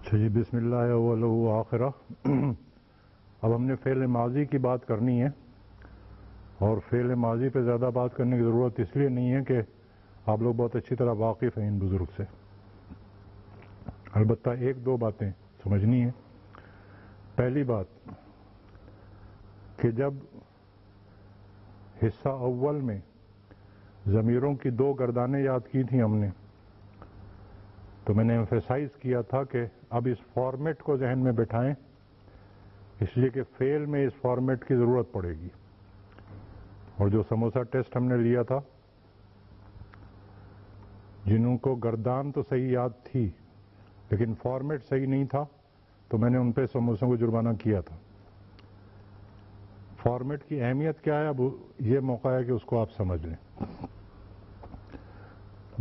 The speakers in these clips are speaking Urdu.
اچھا جی، بسم اللہ اول و آخرہ. اب ہم نے فعل ماضی کی بات کرنی ہے، اور فعل ماضی پہ زیادہ بات کرنے کی ضرورت اس لیے نہیں ہے کہ آپ لوگ بہت اچھی طرح واقف ہیں ان بزرگ سے. البتہ ایک دو باتیں سمجھنی ہیں. پہلی بات کہ جب حصہ اول میں ضمیروں کی دو گردانیں یاد کی تھیں ہم نے، تو میں نے ایمفیسائز کیا تھا کہ اب اس فارمیٹ کو ذہن میں بٹھائیں، اس لیے کہ فعل میں اس فارمیٹ کی ضرورت پڑے گی. اور جو سموسہ ٹیسٹ ہم نے لیا تھا، جنہوں کو گردان تو صحیح یاد تھی لیکن فارمیٹ صحیح نہیں تھا، تو میں نے ان پہ سموسوں کو جرمانہ کیا تھا. فارمیٹ کی اہمیت کیا ہے، اب یہ موقع ہے کہ اس کو آپ سمجھ لیں.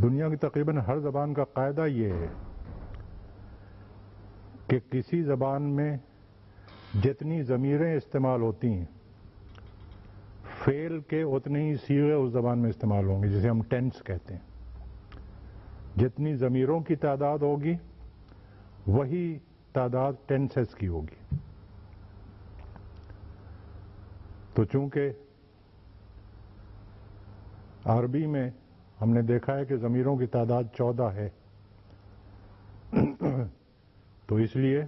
دنیا کی تقریباً ہر زبان کا قاعدہ یہ ہے کہ کسی زبان میں جتنی ضمیریں استعمال ہوتی ہیں، فعل کے اتنے ہی صیغے اس زبان میں استعمال ہوں گے، جسے ہم ٹینس کہتے ہیں. جتنی ضمیروں کی تعداد ہوگی وہی تعداد ٹینسز کی ہوگی. تو چونکہ عربی میں ہم نے دیکھا ہے کہ ضمیروں کی تعداد 14 ہے، تو اس لیے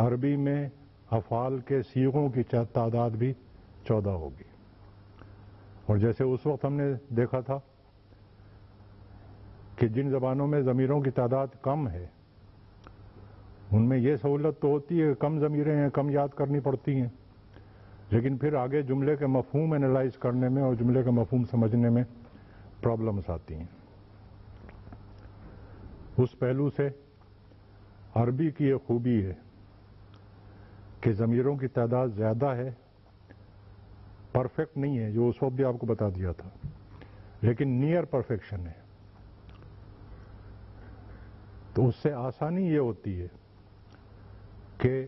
عربی میں افعال کے صیغوں کی تعداد بھی 14 ہوگی. اور جیسے اس وقت ہم نے دیکھا تھا کہ جن زبانوں میں ضمیروں کی تعداد کم ہے، ان میں یہ سہولت تو ہوتی ہے کہ کم ضمیریں ہیں، کم یاد کرنی پڑتی ہیں، لیکن پھر آگے جملے کے مفہوم انالائز کرنے میں اور جملے کا مفہوم سمجھنے میں پرابلمس آتی ہیں. اس پہلو سے عربی کی یہ خوبی ہے کہ ضمیروں کی تعداد زیادہ ہے. پرفیکٹ نہیں ہے، جو اس وقت بھی آپ کو بتا دیا تھا، لیکن نیئر پرفیکشن ہے. تو اس سے آسانی یہ ہوتی ہے کہ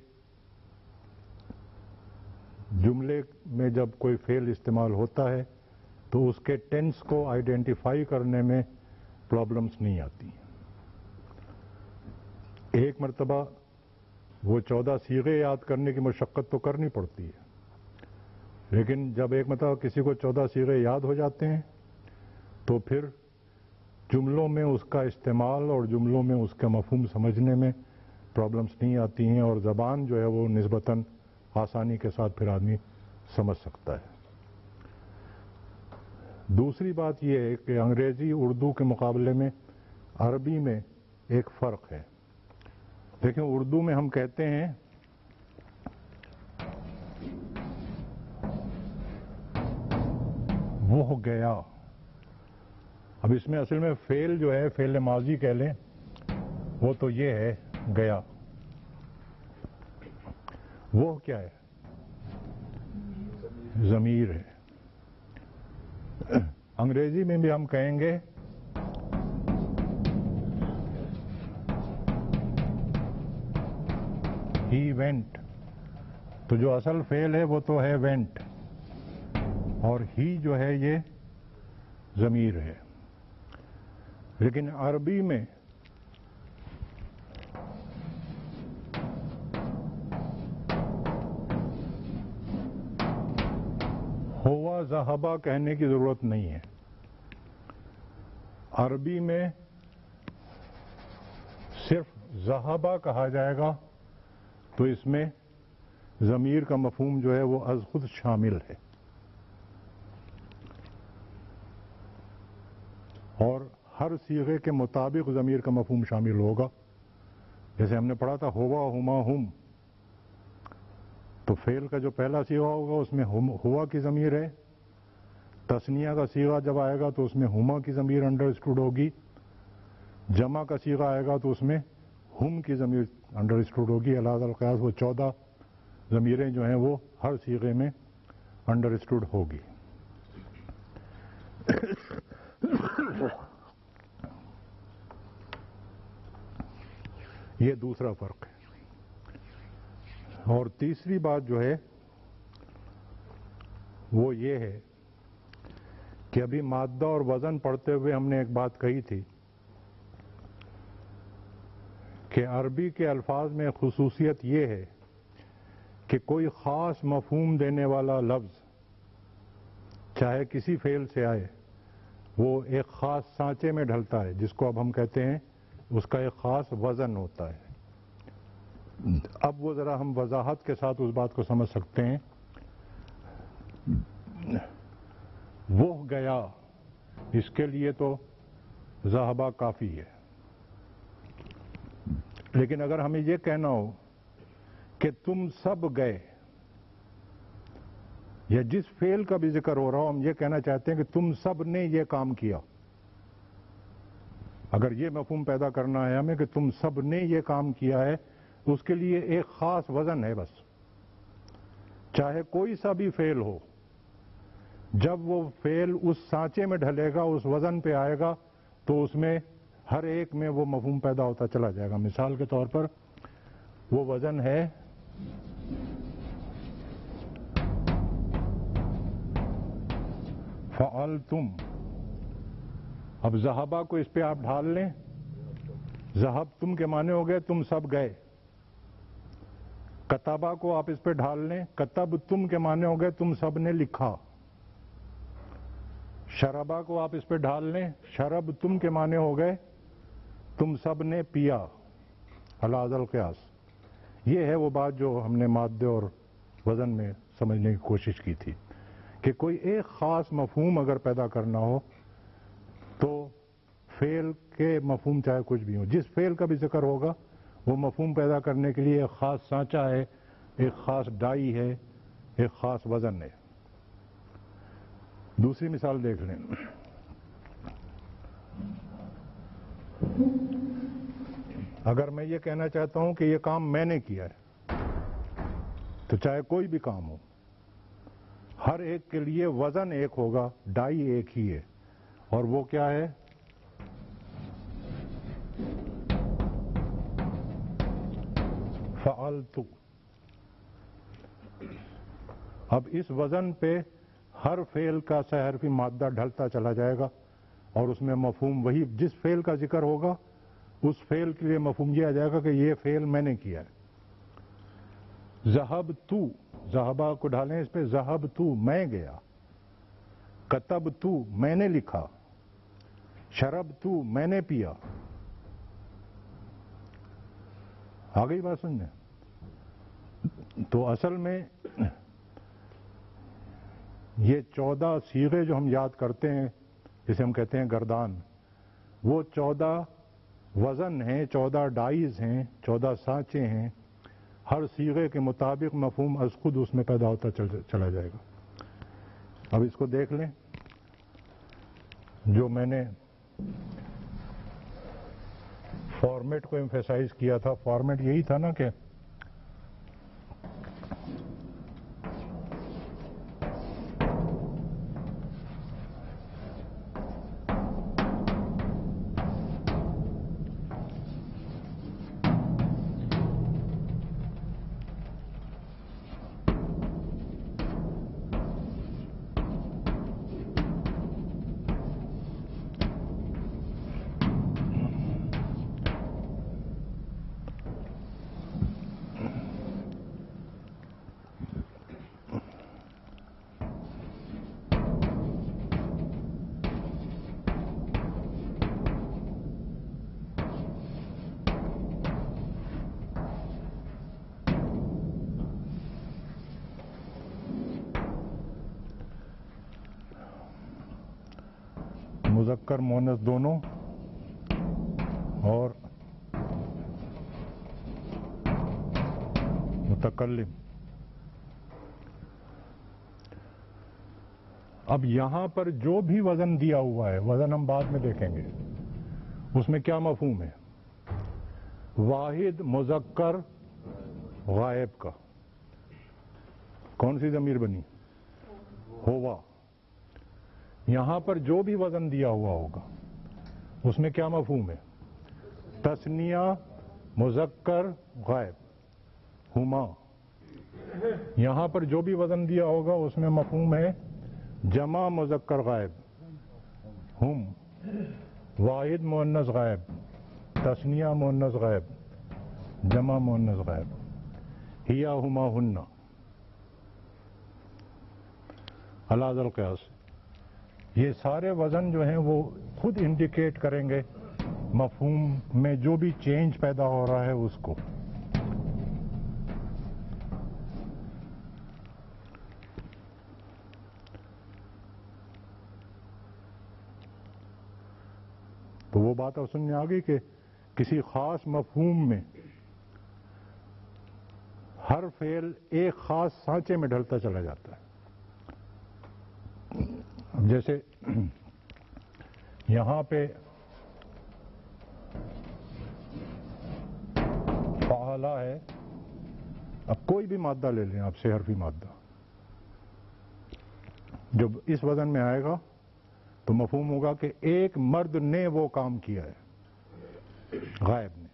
جملے میں جب کوئی فعل استعمال ہوتا ہے تو اس کے ٹینس کو آئیڈینٹیفائی کرنے میں پرابلمس نہیں آتی. ایک مرتبہ وہ 14 صیغے یاد کرنے کی مشقت تو کرنی پڑتی ہے، لیکن جب ایک مرتبہ کسی کو 14 صیغے یاد ہو جاتے ہیں تو پھر جملوں میں اس کا استعمال اور جملوں میں اس کا مفہوم سمجھنے میں پرابلمس نہیں آتی ہیں، اور زبان جو ہے وہ نسبتاً آسانی کے ساتھ پھر آدمی سمجھ سکتا ہے. دوسری بات یہ ہے کہ انگریزی اردو کے مقابلے میں عربی میں ایک فرق ہے. دیکھیں، اردو میں ہم کہتے ہیں وہ گیا. اب اس میں اصل میں فعل جو ہے، فعل ماضی کہہ لیں، وہ تو یہ ہے گیا. وہ کیا ہے؟ ضمیر ہے. انگریزی میں بھی ہم کہیں گے ہی وینٹ. تو جو اصل فعل ہے وہ تو ہے وینٹ، اور ہی جو ہے یہ ضمیر ہے. لیکن عربی میں ہوا ذہبہ کہنے کی ضرورت نہیں ہے. عربی میں صرف ذہبہ کہا جائے گا تو اس میں ضمیر کا مفہوم جو ہے وہ از خود شامل ہے. اور ہر صیغے کے مطابق ضمیر کا مفہوم شامل ہوگا. جیسے ہم نے پڑھا تھا ہوا ہما ہم، تو فعل کا جو پہلا صیغہ ہوگا اس میں ہوا کی ضمیر ہے. تثنیہ کا صیغہ جب آئے گا تو اس میں ہما کی ضمیر انڈرسٹوڈ ہوگی. جمع کا صیغہ آئے گا تو اس میں ہم کی ضمیر انڈرسٹوڈ ہوگی. علیٰ القیاس وہ 14 ضمیریں جو ہیں وہ ہر صیغے میں انڈرسٹوڈ ہوگی. یہ دوسرا فرق ہے. اور تیسری بات جو ہے وہ یہ ہے کہ ابھی مادہ اور وزن پڑھتے ہوئے ہم نے ایک بات کہی تھی کہ عربی کے الفاظ میں خصوصیت یہ ہے کہ کوئی خاص مفہوم دینے والا لفظ چاہے کسی فعل سے آئے وہ ایک خاص سانچے میں ڈھلتا ہے، جس کو اب ہم کہتے ہیں اس کا ایک خاص وزن ہوتا ہے۔ اب وہ ذرا ہم وضاحت کے ساتھ اس بات کو سمجھ سکتے ہیں۔ وہ گیا، اس کے لیے تو ذہبہ کافی ہے، لیکن اگر ہمیں یہ کہنا ہو کہ تم سب گئے، یا جس فعل کا بھی ذکر ہو رہا ہو ہم یہ کہنا چاہتے ہیں کہ تم سب نے یہ کام کیا، اگر یہ مفہوم پیدا کرنا ہے ہمیں کہ تم سب نے یہ کام کیا ہے، اس کے لیے ایک خاص وزن ہے بس، چاہے کوئی سا بھی فعل ہو، جب وہ فعل اس سانچے میں ڈھلے گا، اس وزن پہ آئے گا، تو اس میں ہر ایک میں وہ مفہوم پیدا ہوتا چلا جائے گا۔ مثال کے طور پر وہ وزن ہے فعلتم۔ اب ذہبہ کو اس پہ آپ ڈھال لیں، ذہب تم کے معنی ہو گئے تم سب گئے۔ کتابہ کو آپ اس پہ ڈھال لیں، کتب تم کے معنی ہو گئے تم سب نے لکھا۔ شربہ کو آپ اس پہ ڈھال لیں، شرب تم کے معنی ہو گئے تم سب نے پیا، علی ذی القیاس۔ یہ ہے وہ بات جو ہم نے مادے اور وزن میں سمجھنے کی کوشش کی تھی کہ کوئی ایک خاص مفہوم اگر پیدا کرنا ہو تو فعل کے مفہوم چاہے کچھ بھی ہو، جس فعل کا بھی ذکر ہوگا وہ مفہوم پیدا کرنے کے لیے ایک خاص سانچہ ہے، ایک خاص ڈائی ہے، ایک خاص وزن ہے۔ دوسری مثال دیکھ لیں۔ اگر میں یہ کہنا چاہتا ہوں کہ یہ کام میں نے کیا ہے، تو چاہے کوئی بھی کام ہو، ہر ایک کے لیے وزن ایک ہوگا، ڈائی ایک ہی ہے، اور وہ کیا ہے؟ فعلت۔ اب اس وزن پہ ہر فعل کا سحرفی مادہ ڈھلتا چلا جائے گا، اور اس میں مفہوم وہی جس فعل کا ذکر ہوگا اس فعل کے لیے مفہوم یہ آ جائے گا کہ یہ فعل میں نے کیا ہے۔ ذہب تو، ذہبہ کو ڈھالیں اس پہ، ذہب تو میں گیا۔ کتب تو میں نے لکھا۔ شرب تو میں نے پیا۔ آ گئی بات سمجھنے؟ تو اصل میں یہ 14 صیغے جو ہم یاد کرتے ہیں، جسے ہم کہتے ہیں گردان، وہ 14 وزن ہیں، 14 ڈائز ہیں، 14 سانچے ہیں۔ ہر صیغے کے مطابق مفہوم از خود اس میں پیدا ہوتا چلا جائے گا۔ اب اس کو دیکھ لیں، جو میں نے فارمیٹ کو ایمفیسائز کیا تھا، فارمیٹ یہی تھا نا کہ مذکر مؤنث دونوں اور متکلم۔ اب یہاں پر جو بھی وزن دیا ہوا ہے، وزن ہم بعد میں دیکھیں گے، اس میں کیا مفہوم ہے؟ واحد مذکر غائب کا۔ کون سی ضمیر بنی؟ ہوا۔ یہاں پر جو بھی وزن دیا ہوا ہوگا اس میں کیا مفہوم ہے؟ تثنیہ مذکر غائب، ہما۔ یہاں پر جو بھی وزن دیا ہوگا اس میں مفہوم ہے جمع مذکر غائب، ہم۔ واحد مؤنث غائب، تثنیہ مؤنث غائب، جمع مؤنث غائب، ہیا ہما ہن، علی ذا القیاس. یہ سارے وزن جو ہیں وہ خود انڈیکیٹ کریں گے مفہوم میں جو بھی چینج پیدا ہو رہا ہے اس کو. تو وہ بات اب سمجھ آ گئی کہ کسی خاص مفہوم میں ہر فعل ایک خاص سانچے میں ڈھلتا چلا جاتا ہے. اب جیسے یہاں پہ فعلا ہے، اب کوئی بھی مادہ لے لیں آپ، سے حرفی مادہ، جب اس وزن میں آئے گا تو مفہوم ہوگا کہ ایک مرد نے وہ کام کیا ہے، غائب نے.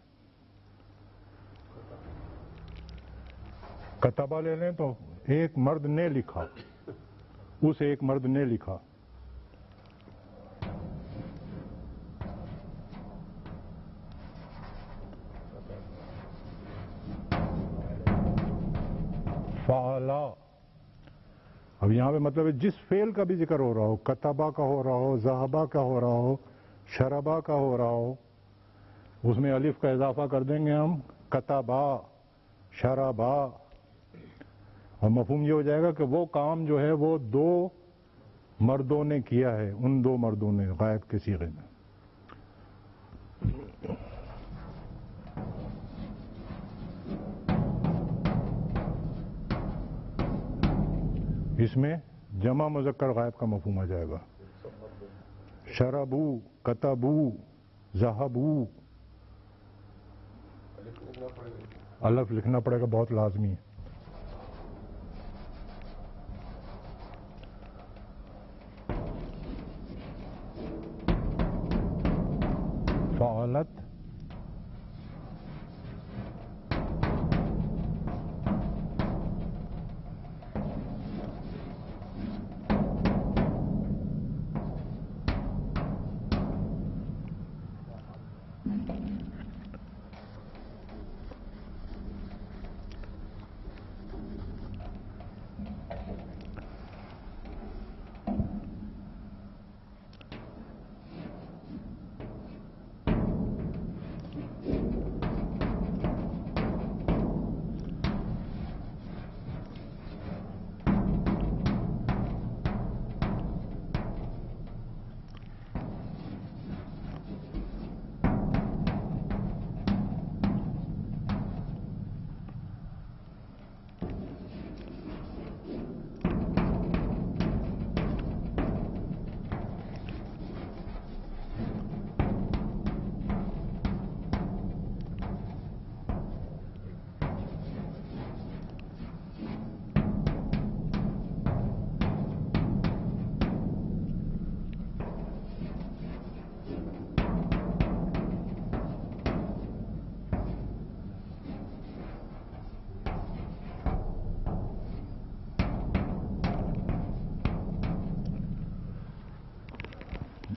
کتبہ لے لیں تو ایک مرد نے لکھا، اس ایک مرد نے لکھا. فعلا، اب یہاں پہ مطلب ہے جس فعل کا بھی ذکر ہو رہا ہو، کتبہ کا ہو رہا ہو، ذہبہ کا ہو رہا ہو، شربہ کا ہو رہا ہو، اس میں الف کا اضافہ کر دیں گے ہم، کتبہ، شربہ، اور مفہوم یہ ہو جائے گا کہ وہ کام جو ہے وہ دو مردوں نے کیا ہے، ان دو مردوں نے، غائب کے صیغے میں. اس میں جمع مذکر غائب کا مفہوم آ جائے گا. شربو، کتبو، ذہبو. الف لکھنا پڑے گا، بہت لازمی ہے. فعلت،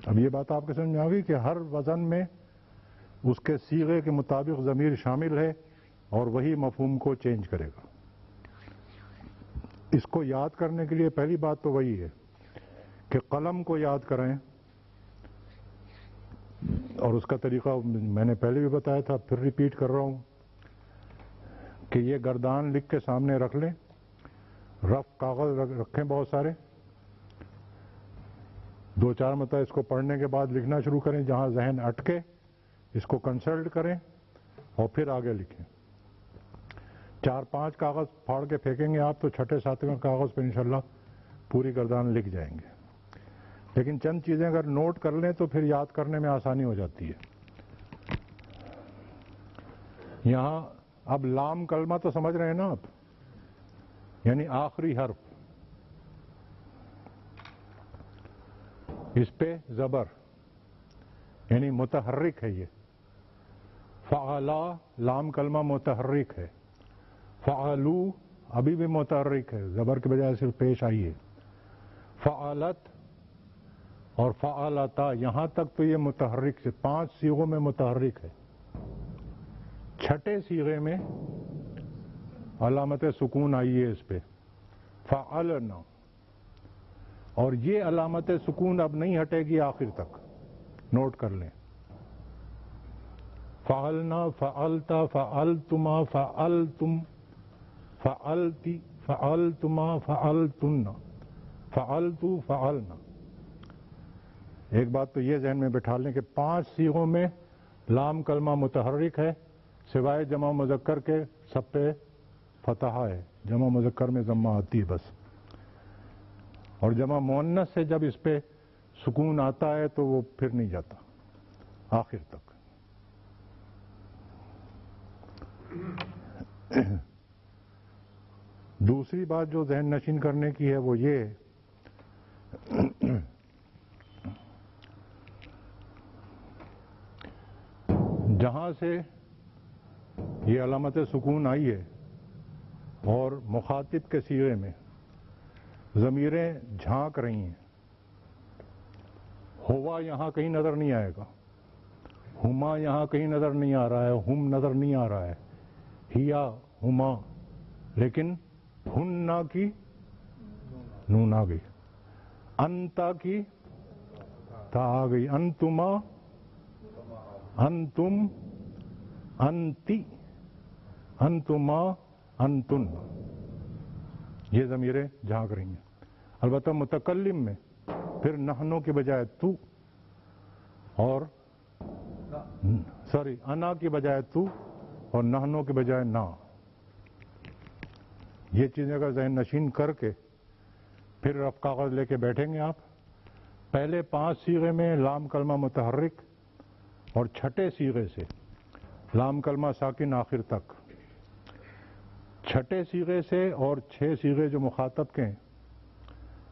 اب یہ بات آپ کے سمجھ میں آ گئی کہ ہر وزن میں اس کے صیغے کے مطابق ضمیر شامل ہے اور وہی مفہوم کو چینج کرے گا. اس کو یاد کرنے کے لیے پہلی بات تو وہی ہے کہ قلم کو یاد کریں، اور اس کا طریقہ میں نے پہلے بھی بتایا تھا، پھر ریپیٹ کر رہا ہوں کہ یہ گردان لکھ کے سامنے رکھ لیں، رف کاغذ رکھیں بہت سارے، دو چار مرتبہ اس کو پڑھنے کے بعد لکھنا شروع کریں، جہاں ذہن اٹکے اس کو کنسلٹ کریں اور پھر آگے لکھیں. 4-5 کاغذ پھاڑ کے پھینکیں گے آپ تو چھٹے ساتویں کاغذ پہ انشاءاللہ پوری گردان لکھ جائیں گے. لیکن چند چیزیں اگر نوٹ کر لیں تو پھر یاد کرنے میں آسانی ہو جاتی ہے. یہاں اب لام کلمہ تو سمجھ رہے ہیں نا آپ، یعنی آخری حرف، اس پہ زبر یعنی متحرک ہے. یہ فعلا لام کلمہ متحرک ہے، فعلو ابھی بھی متحرک ہے، زبر کے بجائے صرف پیش آئی ہے. فعلت اور فعلتا یہاں تک تو یہ متحرک سے 5 صیغوں میں متحرک ہے. چھٹے صیغے میں علامت سکون آئی ہے اس پہ فعلنا، اور یہ علامت سکون اب نہیں ہٹے گی آخر تک، نوٹ کر لیں۔ فعلنا، فعلتا، فعلتما، فعلتم، فعلتی، فعلتما، فعلتن، فعلتو، فعلنا۔ ایک بات تو یہ ذہن میں بٹھا لیں کہ 5 صیغوں میں لام کلمہ متحرک ہے، سوائے جمع مذکر کے سب پہ فتحہ ہے، جمع مذکر میں ضمہ آتی ہے بس، اور جمع مؤنث سے جب اس پہ سکون آتا ہے تو وہ پھر نہیں جاتا آخر تک۔ دوسری بات جو ذہن نشین کرنے کی ہے وہ یہ جہاں سے یہ علامت سکون آئی ہے اور مخاطب کے صیغے میں ضمیریں جھانک رہی ہیں، ہوا یہاں کہیں نظر نہیں آئے گا، ہما یہاں کہیں نظر نہیں آ رہا ہے، ہم نظر نہیں آ رہا ہے، ہیا، ہما، لیکن ہننا کی نون آ گئی، انتا کی تا آ گئی، انتما، انتم، انتی، انتما، انتن، یہ ضمیریں جھانک رہی ہیں۔ البتہ متکلم میں پھر نحنوں کی بجائے تو، اور سوری انا کی بجائے تو اور نحنوں کی بجائے نا، یہ چیزیں کا ذہن نشین کر کے پھر رف کاغذ لے کے بیٹھیں گے آپ۔ پہلے 5 صیغے میں لام کلمہ متحرک اور چھٹے صیغے سے لام کلمہ ساکن آخر تک، چھٹے صیغے سے اور 6 صیغے جو مخاطب کے ہیں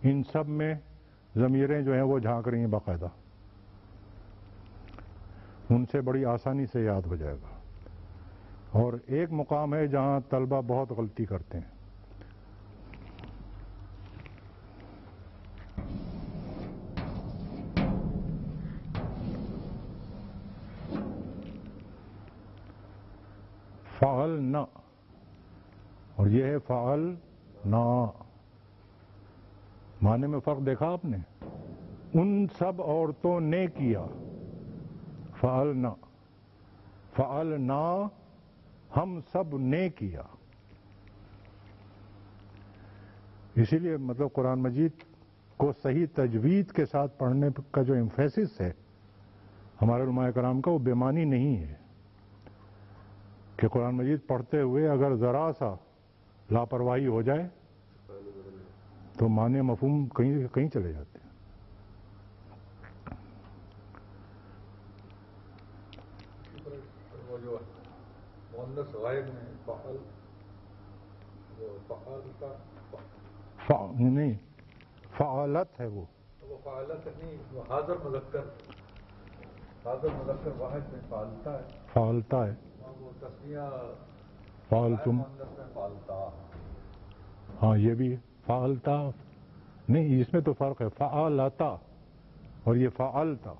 ان سب میں ضمیریں جو ہیں وہ جھانک رہی ہیں باقاعدہ، ان سے بڑی آسانی سے یاد ہو جائے گا۔ اور ایک مقام ہے جہاں طلبہ بہت غلطی کرتے ہیں، فعلنا، اور یہ ہے فعلنا، معنی میں فرق دیکھا آپ نے؟ ان سب عورتوں نے کیا، فعلنا، فعلنا ہم سب نے کیا۔ اسی لیے مطلب قرآن مجید کو صحیح تجوید کے ساتھ پڑھنے کا جو ایمفیسس ہے ہمارے علماء کرام کا، وہ بے معنی نہیں ہے کہ قرآن مجید پڑھتے ہوئے اگر ذرا سا لاپرواہی ہو جائے تو معنی مفہوم کہیں چلے جاتے ہیں۔ وہ جو مؤنث غائب میں فعل، وہ فعل کا نہیں، فعالت ہے، وہ فعالت نہیں، وہ حاضر مذکر، حاضر مذکر واحد میں فعلتا ہے، فعلتا ہے، وہ تسمیہ فعلتم، مؤنث میں فعلتا۔ ہاں یہ بھی فعلتا نہیں، اس میں تو فرق ہے، فعلتا اور یہ فعلتا۔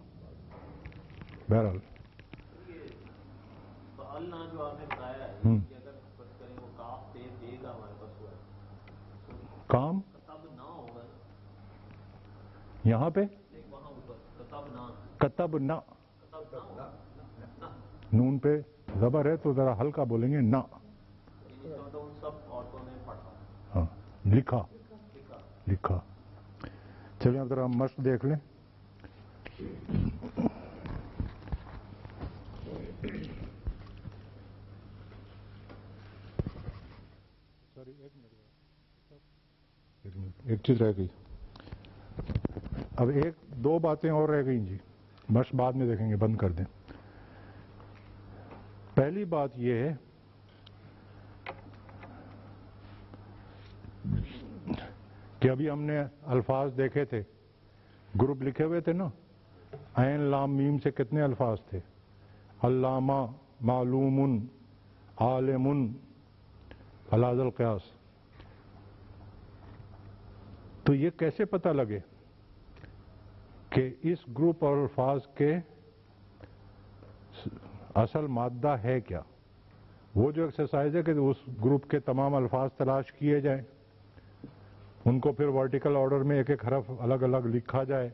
بہرحال فعلنا جو آپ نے بتایا ہے کہ اگر فرض کریں وہ کاف پہ دے گا ہمارے پاس ہوا ہے کام کتب نہ ہوگا یہاں پہ وہاں اوپر کتب نہ کتب نہ، کتب نہ نون پہ زبر ہے تو ذرا ہلکا بولیں گے نہ، یعنی اس کا مطلب ان سب عورتوں نے پڑھا، ہاں لکھا، لکھا۔ لکھا۔ چلیں اب ذرا مشق دیکھ لیں۔ ایک چیز رہ گئی، اب ایک دو باتیں اور رہ گئیں جی، بس بعد میں دیکھیں گے، بند کر دیں۔ پہلی بات یہ ہے کہ ابھی ہم نے الفاظ دیکھے تھے، گروپ لکھے ہوئے تھے نا، عین لام میم سے کتنے الفاظ تھے؟ علامہ، معلوم، عالم، علی القیاس۔ تو یہ کیسے پتہ لگے کہ اس گروپ اور الفاظ کے اصل مادہ ہے کیا؟ وہ جو ایکسرسائز ہے کہ اس گروپ کے تمام الفاظ تلاش کیے جائیں، ان کو پھر ورٹیکل آرڈر میں ایک ایک حرف الگ الگ لکھا جائے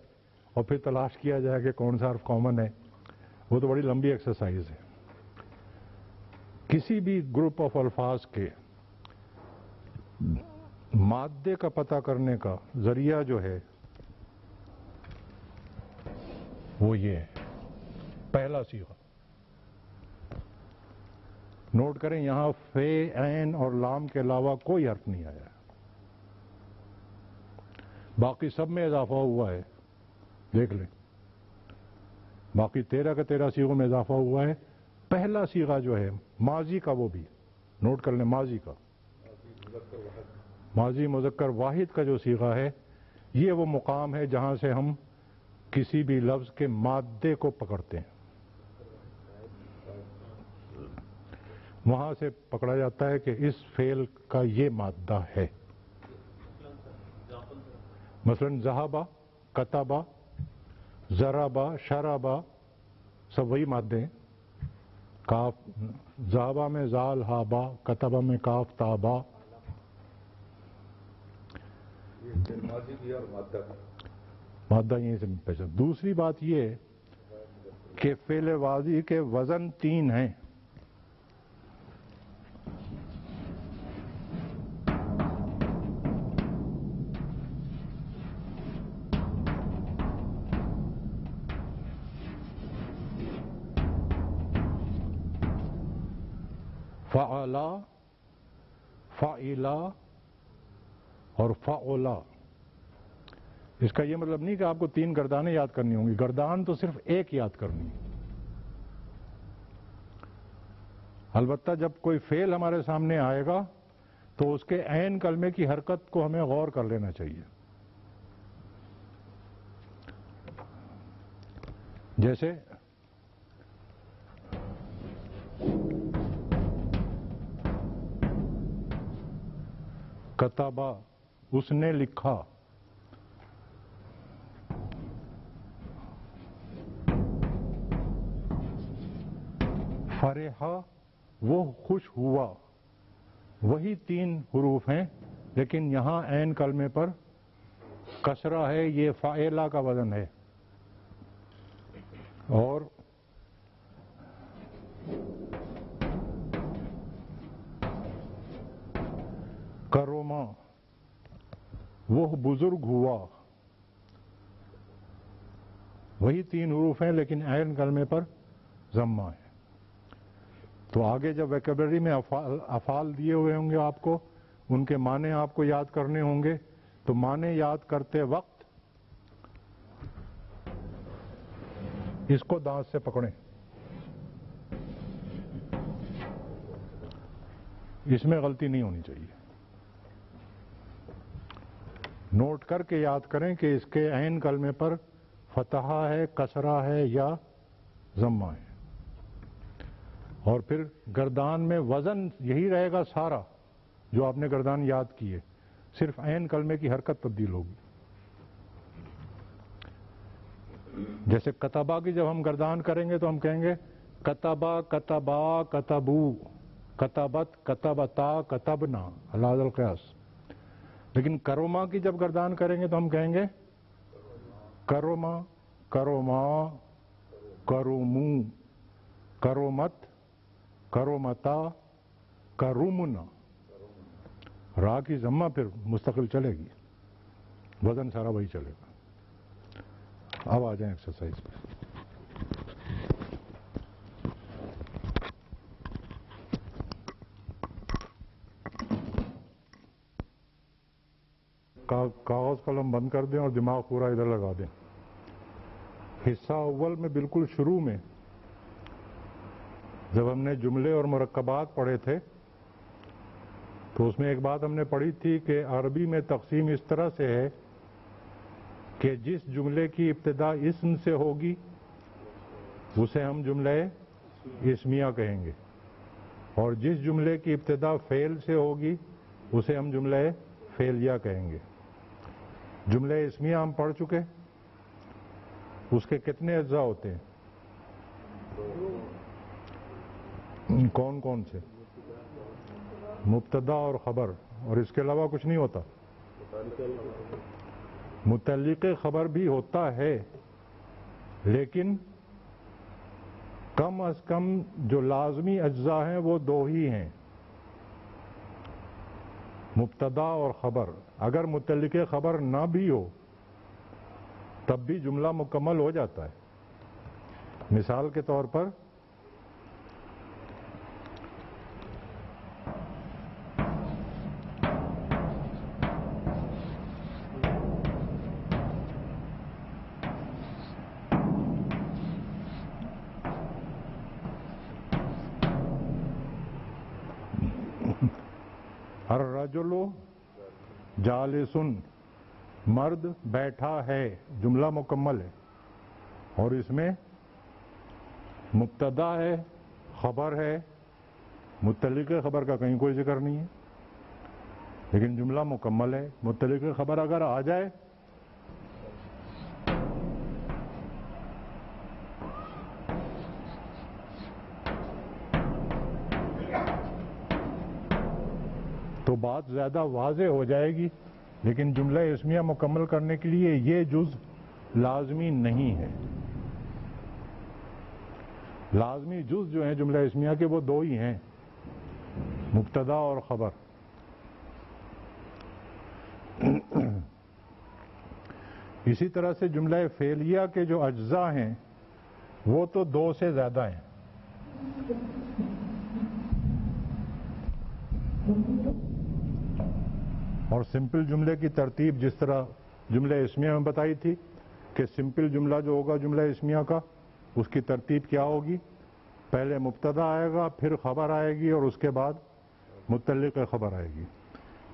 اور پھر تلاش کیا جائے کہ کون سا حرف کامن ہے، وہ تو بڑی لمبی ایکسرسائز ہے۔ کسی بھی گروپ آف الفاظ کے مادے کا پتہ کرنے کا ذریعہ جو ہے وہ یہ ہے، پہلا صیغہ۔ نوٹ کریں یہاں فے، عین اور لام کے علاوہ کوئی حرف نہیں آیا، باقی سب میں اضافہ ہوا ہے، دیکھ لیں باقی 13 کے 13 صیغوں میں اضافہ ہوا ہے۔ پہلا صیغہ جو ہے ماضی کا، وہ بھی نوٹ کر لیں، ماضی کا، ماضی مذکر واحد کا جو صیغہ ہے، یہ وہ مقام ہے جہاں سے ہم کسی بھی لفظ کے مادے کو پکڑتے ہیں، وہاں سے پکڑا جاتا ہے کہ اس فعل کا یہ مادہ ہے۔ مثلا ذہبا، کتبا، ضربا، شربا، سب وہی مادے ہیں۔ کاف، ذہبا میں زال ہابا، کتبا میں کاف تابا۔ یہ ماضی بھی اور مادہ بھی، مادہ یہیں سے پہچان۔ دوسری بات یہ ہے کہ فعل ماضی کے وزن 3 ہیں۔ فعلا، فعلا اور فعلا۔ اس کا یہ مطلب نہیں کہ آپ کو 3 گردانیں یاد کرنی ہوں گی، گردان تو صرف ایک یاد کرنی ہے۔ البتہ جب کوئی فعل ہمارے سامنے آئے گا تو اس کے عین کلمے کی حرکت کو ہمیں غور کر لینا چاہیے۔ جیسے کتبا، اس نے لکھا، فرحا، وہ خوش ہوا۔ وہی 3 حروف ہیں لیکن یہاں عین کلمے پر کسرہ ہے، یہ فاعلہ کا وزن ہے۔ اور کروما، وہ بزرگ ہوا۔ وہی 3 حروف ہیں لیکن عین کلمے پر ضمہ ہے۔ تو آگے جب ویکیبلری میں افعال دیے ہوئے ہوں گے آپ کو، ان کے معنی آپ کو یاد کرنے ہوں گے، تو معنی یاد کرتے وقت اس کو دانت سے پکڑیں، اس میں غلطی نہیں ہونی چاہیے۔ نوٹ کر کے یاد کریں کہ اس کے عین کلمے پر فتحہ ہے، کسرہ ہے یا ضمہ ہے۔ اور پھر گردان میں وزن یہی رہے گا سارا جو آپ نے گردان یاد کی ہے، صرف عین کلمے کی حرکت تبدیل ہوگی۔ جیسے کتبا کی جب ہم گردان کریں گے تو ہم کہیں گے کتبا، کتبا، کتبو، کتبت، کتبتا، کتبنا، علی ذا القیاس۔ لیکن کروما کی جب گردان کریں گے تو ہم کہیں گے کروما، کروما، کرومو، کرومت، کرومتا، کرومنا۔ را کی ضمہ پھر مستقل چلے گی، وزن سارا وہی چلے گا۔ اب آ جائیں ایکسرسائز پہ۔ کاغذ قلم بند کر دیں اور دماغ پورا ادھر لگا دیں۔ حصہ اول میں بالکل شروع میں جب ہم نے جملے اور مرکبات پڑھے تھے تو اس میں ایک بات ہم نے پڑھی تھی کہ عربی میں تقسیم اس طرح سے ہے کہ جس جملے کی ابتدا اسم سے ہوگی اسے ہم جملہ اسمیہ کہیں گے، اور جس جملے کی ابتدا فعل سے ہوگی اسے ہم جملہ فعلیہ کہیں گے۔ جملہ اسمیہ ہم پڑھ چکے، اس کے کتنے اجزاء ہوتے ہیں؟ کون کون سے؟ مبتدا اور خبر، اور اس کے علاوہ کچھ نہیں ہوتا. متعلق خبر بھی ہوتا ہے، لیکن کم از کم جو لازمی اجزاء ہیں وہ دو ہی ہیں، مبتدا اور خبر. اگر متعلق خبر نہ بھی ہو تب بھی جملہ مکمل ہو جاتا ہے. مثال کے طور پر الرجل جالس، مرد بیٹھا ہے، جملہ مکمل ہے، اور اس میں مبتدا ہے، خبر ہے، متعلق خبر کا کہیں کوئی ذکر نہیں ہے، لیکن جملہ مکمل ہے. متعلق خبر اگر آ جائے تو بات زیادہ واضح ہو جائے گی، لیکن جملہ اسمیہ مکمل کرنے کے لیے یہ جز لازمی نہیں ہے. لازمی جز جو ہیں جملہ اسمیہ کے وہ دو ہی ہیں، مبتدا اور خبر. اسی طرح سے جملہ فعلیہ کے جو اجزاء ہیں وہ تو دو سے زیادہ ہیں. اور سمپل جملے کی ترتیب جس طرح جملہ اسمیہ میں بتائی تھی کہ سمپل جملہ جو ہوگا جملہ اسمیہ کا، اس کی ترتیب کیا ہوگی؟ پہلے مبتدا آئے گا، پھر خبر آئے گی، اور اس کے بعد متعلق خبر آئے گی.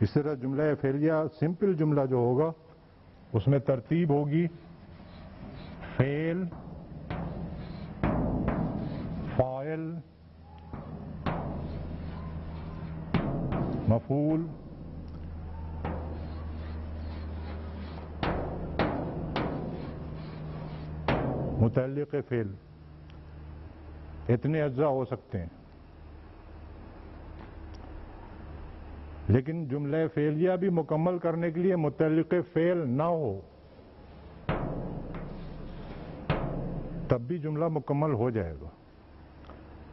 اس طرح جملہ فعلیہ سمپل جملہ جو ہوگا اس میں ترتیب ہوگی فعل، فاعل، مفعول، متعلق فعل. اتنے اجزاء ہو سکتے ہیں. لیکن جملہ فعلیہ بھی مکمل کرنے کے لیے متعلق فعل نہ ہو تب بھی جملہ مکمل ہو جائے گا.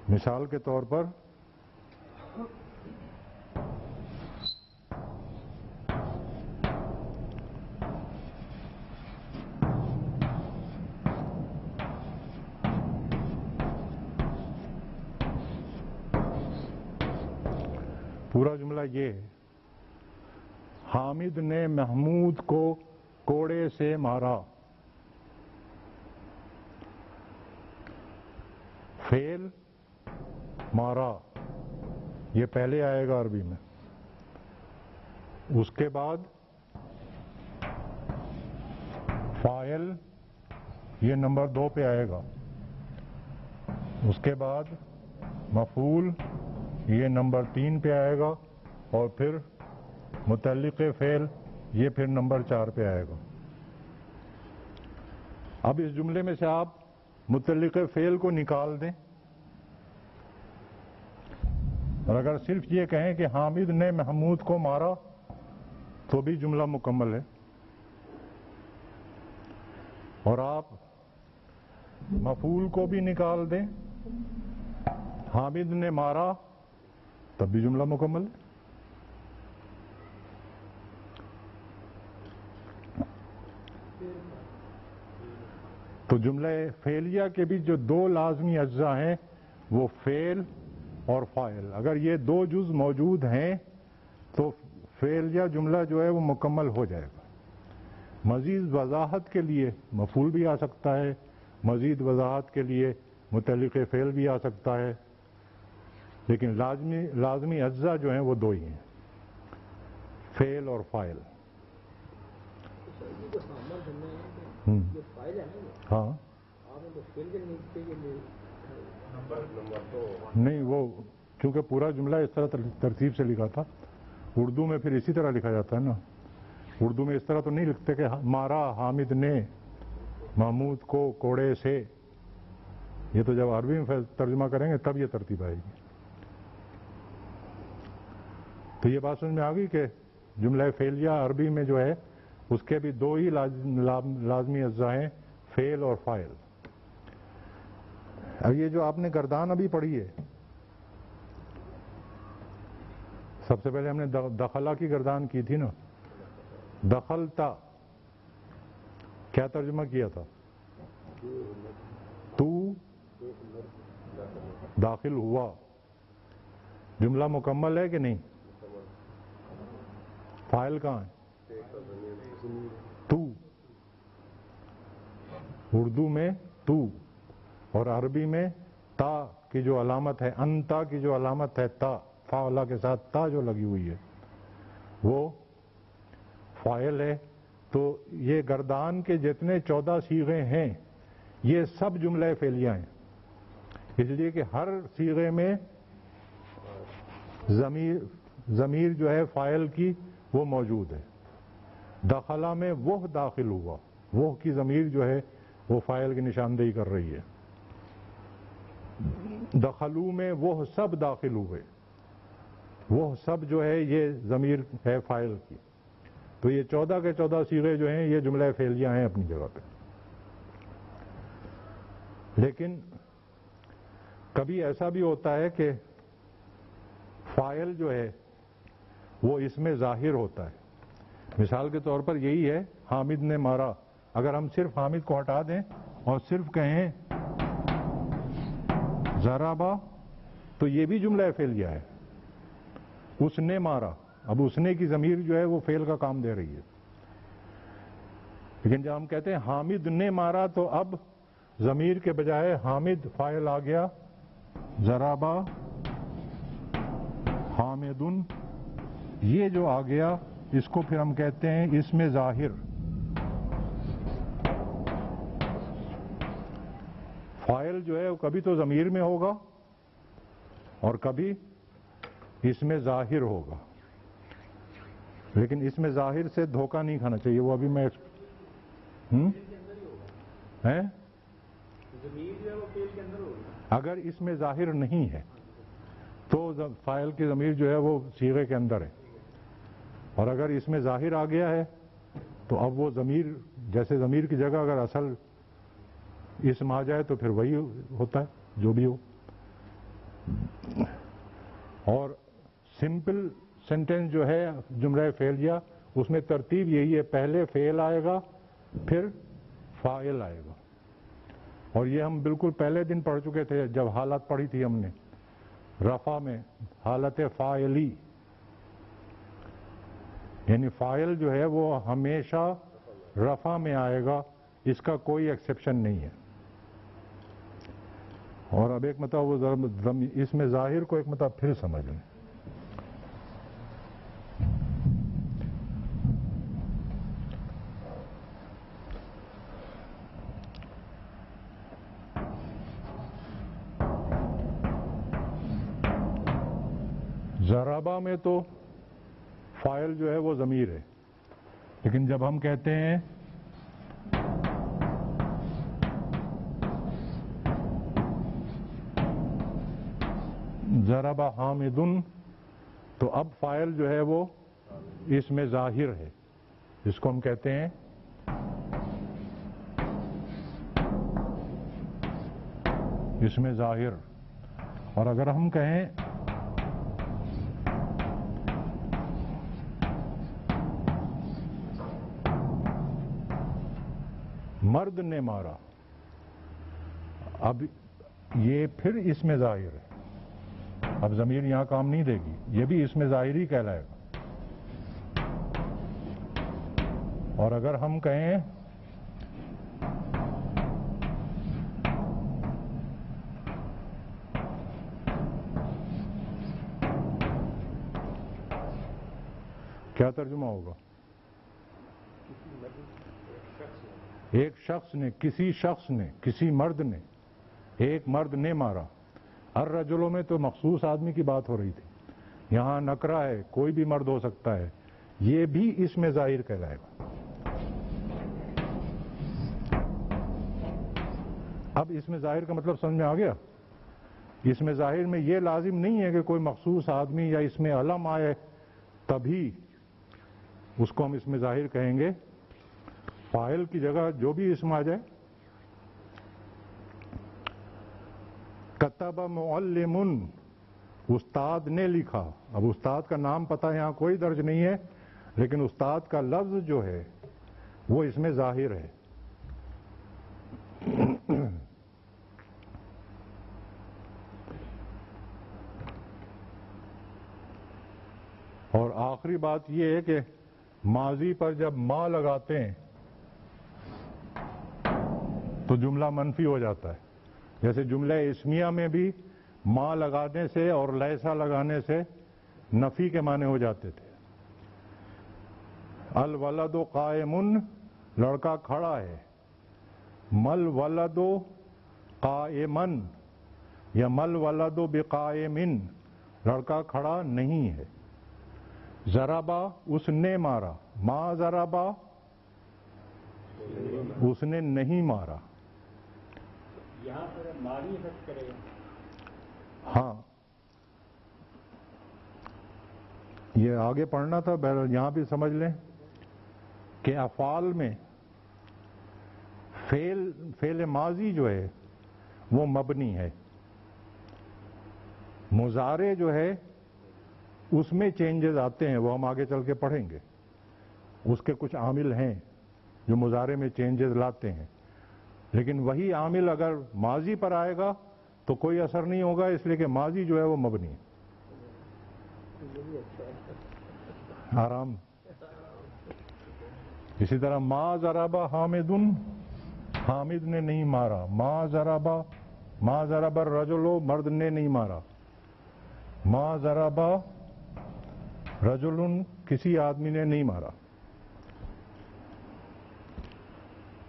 مثال کے طور پر پورا جملہ یہ ہے، حامد نے محمود کو کوڑے سے مارا. فعل مارا یہ پہلے آئے گا عربی میں، اس کے بعد فاعل یہ نمبر 2 پہ آئے گا، اس کے بعد مفعول یہ نمبر 3 پہ آئے گا، اور پھر متعلق فعل یہ پھر نمبر 4 پہ آئے گا. اب اس جملے میں سے آپ متعلق فعل کو نکال دیں، اور اگر صرف یہ کہیں کہ حامد نے محمود کو مارا تو بھی جملہ مکمل ہے. اور آپ مفعول کو بھی نکال دیں، حامد نے مارا، تب بھی جملہ مکمل ہے. تو جملہ فعلیہ کے بھی جو دو لازمی اجزاء ہیں وہ فعل اور فاعل، اگر یہ دو جز موجود ہیں تو فعلیہ جملہ جو ہے وہ مکمل ہو جائے گا. مزید وضاحت کے لیے مفعول بھی آ سکتا ہے، مزید وضاحت کے لیے متعلق فعل بھی آ سکتا ہے، لیکن لازمی اجزاء جو ہیں وہ دو ہی ہیں، فعل اور فاعل. ہاں نہیں، وہ چونکہ پورا جملہ اس طرح ترتیب سے لکھا تھا، اردو میں پھر اسی طرح لکھا جاتا ہے نا. اردو میں اس طرح تو نہیں لکھتے کہ مارا حامد نے محمود کو کوڑے سے. یہ تو جب عربی میں ترجمہ کریں گے تب یہ ترتیب آئے گی. تو یہ بات سمجھ میں آ گئی کہ جملہ فعلیہ عربی میں جو ہے اس کے بھی دو ہی لازمی اجزاء ہیں، فعل اور فاعل۔ اب یہ جو آپ نے گردان ابھی پڑھی ہے، سب سے پہلے ہم نے دخلہ کی گردان کی تھی نا، دخلتا کیا ترجمہ کیا تھا؟ تو داخل ہوا۔ جملہ مکمل ہے کہ نہیں؟ فاعل کہاں ہے؟ تو، اردو میں تو، اور عربی میں تا کی جو علامت ہے، انتا کی جو علامت ہے تا، فاعلہ کے ساتھ تا جو لگی ہوئی ہے وہ فاعل ہے۔ تو یہ گردان کے جتنے 14 صیغے ہیں یہ سب جملہ فعلیہ ہیں، اس لیے کہ ہر صیغے میں ضمیر جو ہے فاعل کی وہ موجود ہے۔ دخلہ میں وہ داخل ہوا، وہ کی ضمیر جو ہے وہ فاعل کی نشاندہی کر رہی ہے۔ دخلو میں وہ سب داخل ہوئے، وہ سب جو ہے یہ ضمیر ہے فاعل کی۔ تو یہ 14 کے 14 صیغے جو ہیں یہ جملہ فعلیہ ہیں اپنی جگہ پہ۔ لیکن کبھی ایسا بھی ہوتا ہے کہ فاعل جو ہے وہ اس میں ظاہر ہوتا ہے۔ مثال کے طور پر یہی ہے حامد نے مارا، اگر ہم صرف حامد کو ہٹا دیں اور صرف کہیں ضربا تو یہ بھی جملہ فعلیہ ہے، اس نے مارا۔ اب اس نے کی ضمیر جو ہے وہ فعل کا کام دے رہی ہے، لیکن جب ہم کہتے ہیں حامد نے مارا تو اب ضمیر کے بجائے حامد فاعل آ گیا، ضربا حامدن، یہ جو آ گیا اس کو پھر ہم کہتے ہیں اسم ظاہر۔ فاعل جو ہے وہ کبھی تو ضمیر میں ہوگا اور کبھی اسم ظاہر ہوگا، لیکن اسم ظاہر سے دھوکہ نہیں کھانا چاہیے۔ وہ ابھی میں اگر اسم ظاہر نہیں ہے تو فاعل کی ضمیر جو ہے وہ صیغے کے اندر ہے، اور اگر اس میں ظاہر آ گیا ہے تو اب وہ ضمیر، جیسے ضمیر کی جگہ اگر اصل اسم آ جائے تو پھر وہی ہوتا ہے جو بھی ہو۔ اور سمپل سینٹنس جو ہے جملہ فعلیہ اس میں ترتیب یہی ہے، پہلے فعل آئے گا پھر فاعل آئے گا، اور یہ ہم بالکل پہلے دن پڑھ چکے تھے جب حالت پڑھی تھی ہم نے رفع میں، حالت فاعلی، یعنی فاعل جو ہے وہ ہمیشہ رفع میں آئے گا، اس کا کوئی ایکسیپشن نہیں ہے۔ اور اب ایک مرتبہ وہ اس میں ظاہر کو ایک مرتبہ پھر سمجھ لیں۔ ضربہ میں تو فاعل جو ہے وہ ضمیر ہے، لیکن جب ہم کہتے ہیں ضرب حامدن تو اب فاعل جو ہے وہ اس میں ظاہر ہے، جس کو ہم کہتے ہیں اس میں ظاہر۔ اور اگر ہم کہیں مرد نے مارا، اب یہ پھر اس میں ظاہر ہے، اب ضمیر یہاں کام نہیں دے گی، یہ بھی اس میں ظاہر ہی کہلائے گا۔ اور اگر ہم کہیں کیا ترجمہ ہوگا؟ ایک شخص نے، کسی شخص نے، کسی مرد نے، ایک مرد نے مارا۔ الرجلوں میں تو مخصوص آدمی کی بات ہو رہی تھی، یہاں نکرہ ہے، کوئی بھی مرد ہو سکتا ہے، یہ بھی اس میں ظاہر کہلائے گا۔ اب اس میں ظاہر کا مطلب سمجھ میں آ گیا؟ اس میں ظاہر میں یہ لازم نہیں ہے کہ کوئی مخصوص آدمی یا اس میں علم آئے تبھی اس کو ہم اس میں ظاہر کہیں گے. فاعل کی جگہ جو بھی اسم آ جائے. کتب معلم، استاد نے لکھا. اب استاد کا نام پتہ یہاں کوئی درج نہیں ہے، لیکن استاد کا لفظ جو ہے وہ اس میں ظاہر ہے. اور آخری بات یہ ہے کہ ماضی پر جب ما لگاتے ہیں تو جملہ منفی ہو جاتا ہے. جیسے جملہ اسمیہ میں بھی ما لگانے سے اور لیسا لگانے سے نفی کے معنی ہو جاتے تھے. الولد قائم، لڑکا کھڑا ہے. مل ولد قائمن یا مل ولد بقائمن، لڑکا کھڑا نہیں ہے. ضربا، اس نے مارا. ما ضربا، اس نے نہیں مارا. یہاں پر ماضی افیکٹ کرے گا. ہاں یہ آگے پڑھنا تھا، بہرحال یہاں بھی سمجھ لیں کہ افعال میں فعل ماضی جو ہے وہ مبنی ہے. مضارع جو ہے اس میں چینجز آتے ہیں، وہ ہم آگے چل کے پڑھیں گے. اس کے کچھ عامل ہیں جو مضارع میں چینجز لاتے ہیں، لیکن وہی عامل اگر ماضی پر آئے گا تو کوئی اثر نہیں ہوگا، اس لیے کہ ماضی جو ہے وہ مبنی ہے. آرام. اسی طرح ما ضربا حامد، حامد نے نہیں مارا. ما ضربا الرجل، مرد نے نہیں مارا. ما ضربا رجل، کسی آدمی نے نہیں مارا.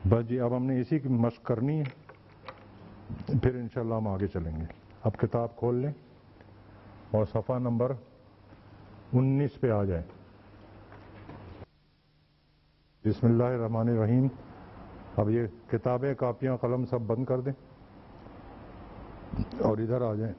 بس جی اب ہم نے اسی کی مشق کرنی ہے، پھر انشاءاللہ ہم آگے چلیں گے. اب کتاب کھول لیں اور صفحہ نمبر 19 پہ آ جائیں. بسم اللہ الرحمن الرحیم. اب یہ کتابیں، کاپیاں، قلم سب بند کر دیں اور ادھر آ جائیں.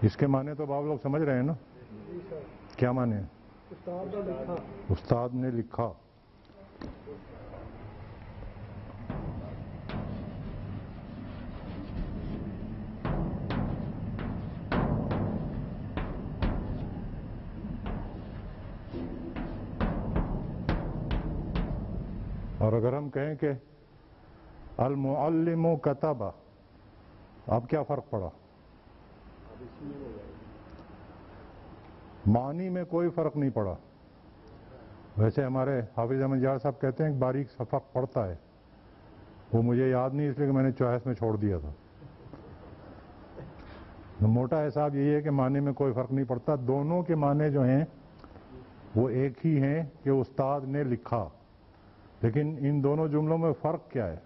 اس کے معنی تو آپ لوگ سمجھ رہے ہیں نا؟ کیا معنی ہے؟ استاد نے لکھا. اور اگر ہم کہیں کہ المعلم کتب، اب کیا فرق پڑا؟ معنی میں کوئی فرق نہیں پڑا. ویسے ہمارے حافظ احمد یار صاحب کہتے ہیں کہ باریک فرق پڑتا ہے، وہ مجھے یاد نہیں اس لیے کہ میں نے چوائس میں چھوڑ دیا تھا. موٹا حساب یہی ہے کہ معنی میں کوئی فرق نہیں پڑتا. دونوں کے معنی جو ہیں وہ ایک ہی ہیں کہ استاد نے لکھا، لیکن ان دونوں جملوں میں فرق کیا ہے؟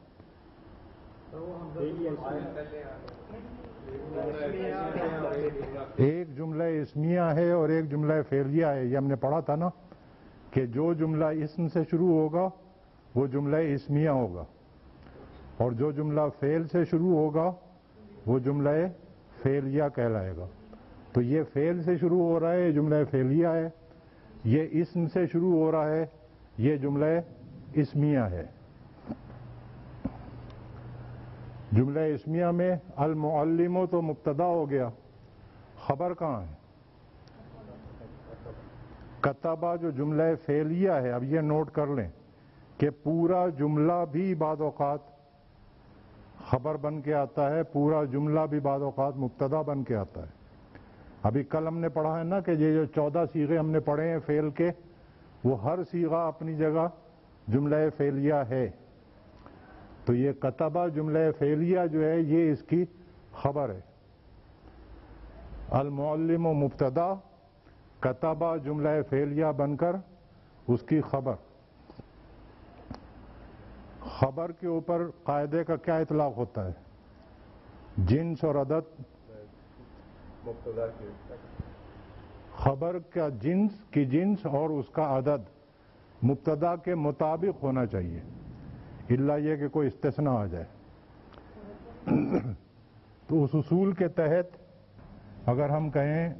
ایک جملہ اسمیہ ہے اور ایک جملہ فعلیہ ہے. یہ ہم نے پڑھا تھا نا کہ جو جملہ اسم سے شروع ہوگا وہ جملہ اسمیہ ہوگا، اور جو جملہ فعل سے شروع ہوگا وہ جملہ فعلیہ کہلائے گا. تو یہ فعل سے شروع ہو رہا ہے، یہ جملہ فعلیہ ہے. یہ اسم سے شروع ہو رہا ہے، یہ جملہ اسمیہ ہے. جملہ اسمیہ میں المعلم تو مبتدا ہو گیا، خبر کہاں ہے؟ کتبہ جو جملہ فعلیہ ہے. اب یہ نوٹ کر لیں کہ پورا جملہ بھی بعض اوقات خبر بن کے آتا ہے، پورا جملہ بھی بعض اوقات مبتدا بن کے آتا ہے. ابھی کل ہم نے پڑھا ہے نا کہ یہ جو 14 صیغے ہم نے پڑھے ہیں فعل کے، وہ ہر صیغہ اپنی جگہ جملہ فعلیہ ہے. تو یہ کتبہ جملہ فعلیہ جو ہے یہ اس کی خبر ہے. المعلم مبتدا، کتبہ جملہ فعلیہ بن کر اس کی خبر. خبر کے اوپر قاعدے کا کیا اطلاق ہوتا ہے؟ جنس اور عدد مبتدا کی خبر کا جنس کی جنس اور اس کا عدد مبتدا کے مطابق ہونا چاہیے، الا یہ کہ کوئی استثناء آ جائے۔ تو اس اصول کے تحت اگر ہم کہیں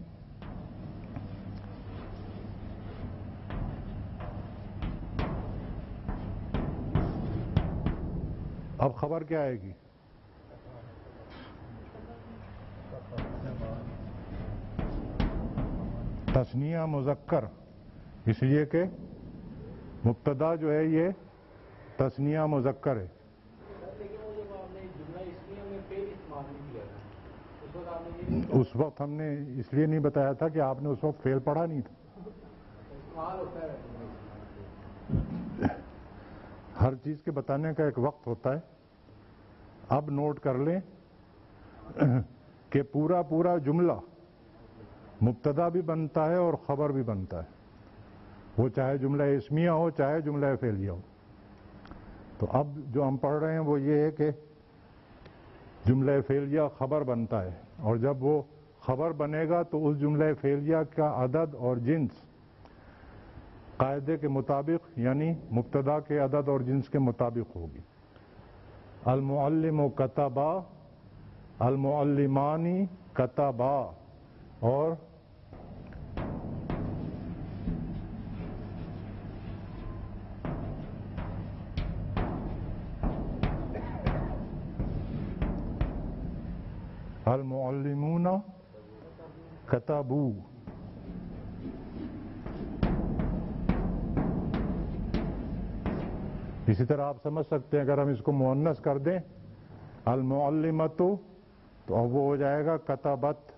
اب خبر کیا آئے گی؟ تثنیہ مذکر، اس لیے کہ مبتدا جو ہے یہ تثنیہ مذکر ہے۔ لیکن وہ جب آپ نے جملہ اسمیہ میں فعل استعمال نہیں کیا تھا اس وقت آپ نے یہ اس وقت ہم نے اس لیے نہیں بتایا تھا کہ آپ نے اس وقت فعل پڑھا نہیں تھا۔ استعمال ہوتا ہے جملہ اسمیہ میں۔ ہر چیز کے بتانے کا ایک وقت ہوتا ہے۔ اب نوٹ کر لیں کہ پورا جملہ مبتدا بھی بنتا ہے اور خبر بھی بنتا ہے، وہ چاہے جملہ اسمیہ ہو چاہے جملہ فعلیہ ہو۔ تو اب جو ہم پڑھ رہے ہیں وہ یہ ہے کہ جملہ فعلیہ خبر بنتا ہے، اور جب وہ خبر بنے گا تو اس جملہ فعلیہ کا عدد اور جنس قاعدے کے مطابق یعنی مبتدا کے عدد اور جنس کے مطابق ہوگی۔ المعلم کتبا، المعلمانی کتبا، اور المعلمون کتبو۔ اسی طرح آپ سمجھ سکتے ہیں اگر ہم اس کو مؤنث کر دیں المعلمۃ تو اب وہ ہو جائے گا کتبت،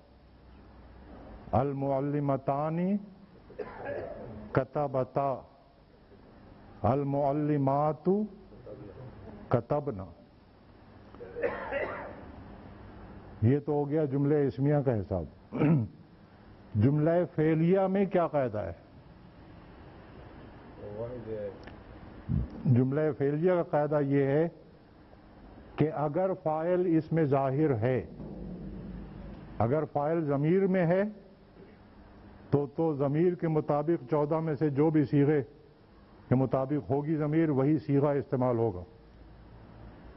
المعلمتانی کتبتا، المعلمات کتبنا۔ یہ تو ہو گیا جملہ اسمیہ کا حساب۔ جملہ فعلیہ میں کیا قاعدہ ہے؟ جملہ فعلیہ کا قاعدہ یہ ہے کہ اگر فاعل اس میں ظاہر ہے، اگر فاعل ضمیر میں ہے تو ضمیر کے مطابق 14 میں سے جو بھی صیغے کے مطابق ہوگی ضمیر وہی صیغہ استعمال ہوگا۔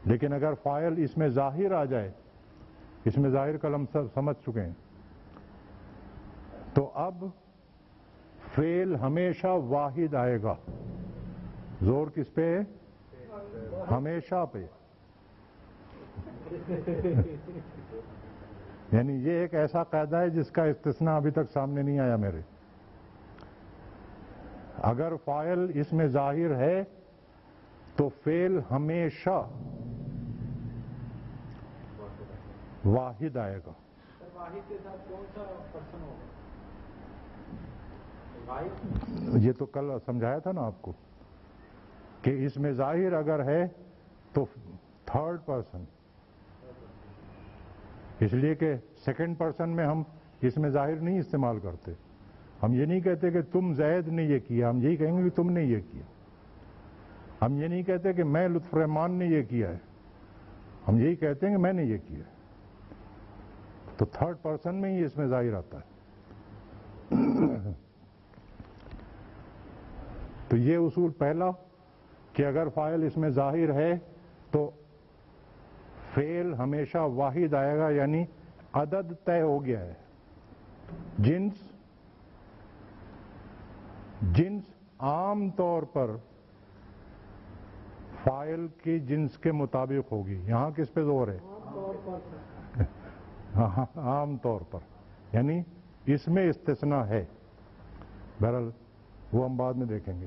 لیکن اگر فاعل اس میں ظاہر آ جائے، اس میں ظاہر کا لفظ سمجھ چکے ہیں، تو اب فعل ہمیشہ واحد آئے گا۔ زور کس پہ ہے؟ ہمیشہ پہ۔ یعنی یہ ایک ایسا قاعدہ ہے جس کا استثناء ابھی تک سامنے نہیں آیا میرے۔ اگر فاعل اس میں ظاہر ہے تو فعل ہمیشہ واحد آئے گا۔ واحد کے ساتھ کون سا پرسن ہوگا؟ واحد یہ تو کل سمجھایا تھا نا آپ کو کہ اس میں ظاہر اگر ہے تو تھرڈ پرسن، اس لیے کہ سیکنڈ پرسن میں ہم اس میں ظاہر نہیں استعمال کرتے۔ ہم یہ نہیں کہتے کہ تم زید نے یہ کیا، ہم یہی کہیں گے کہ تم نے یہ کیا۔ ہم یہ نہیں کہتے کہ میں لطف الرحمان نے یہ کیا ہے، ہم یہی کہتے ہیں کہ میں نے یہ کیا۔ تو تھرڈ پرسن میں ہی اس میں ظاہر آتا ہے۔ تو یہ اصول پہلا کہ اگر فاعل اس میں ظاہر ہے تو فعل ہمیشہ واحد آئے گا، یعنی عدد طے ہو گیا ہے۔ جنس عام طور پر فاعل کی جنس کے مطابق ہوگی۔ یہاں کس پہ زور ہے؟ عام طور پر، یعنی اس میں استثناء ہے۔ بہرحال وہ ہم بعد میں دیکھیں گے۔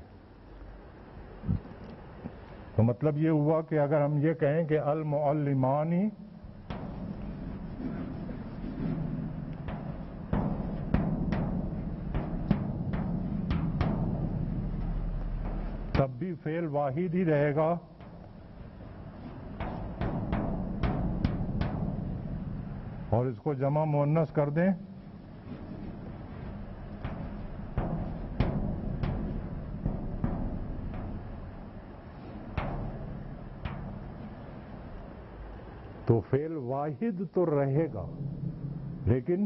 تو مطلب یہ ہوا کہ اگر ہم یہ کہیں کہ المعلمانی تب بھی فعل واحد ہی رہے گا، اور اس کو جمع مؤنث کر دیں تو فعل واحد تو رہے گا لیکن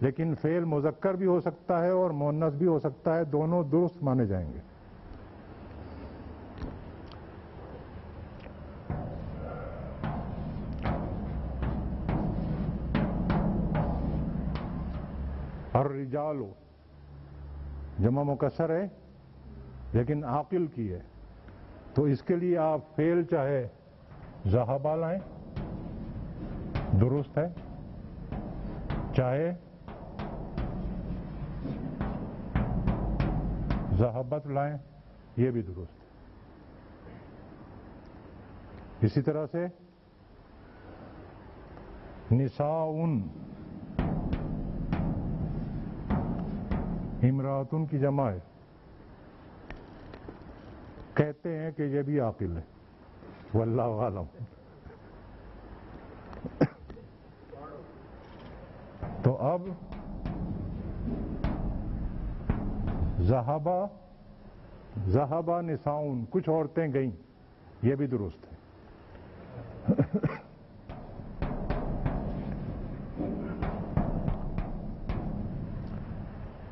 لیکن فعل مذکر بھی ہو سکتا ہے اور مؤنث بھی ہو سکتا ہے، دونوں درست مانے جائیں گے۔ الرجال جمع مکسر ہے لیکن عاقل کی ہے، تو اس کے لیے آپ فعل چاہے ذہبا لائیں، درست ہے، چاہے ذہبت لائیں، یہ بھی درست ہے۔ اسی طرح سے نساؤن امراتن کی جمع ہے، کہتے ہیں کہ یہ بھی عاقل ہے، واللہ عالم۔ تو اب ذہبا نساؤن، کچھ عورتیں گئیں، یہ بھی درست ہے۔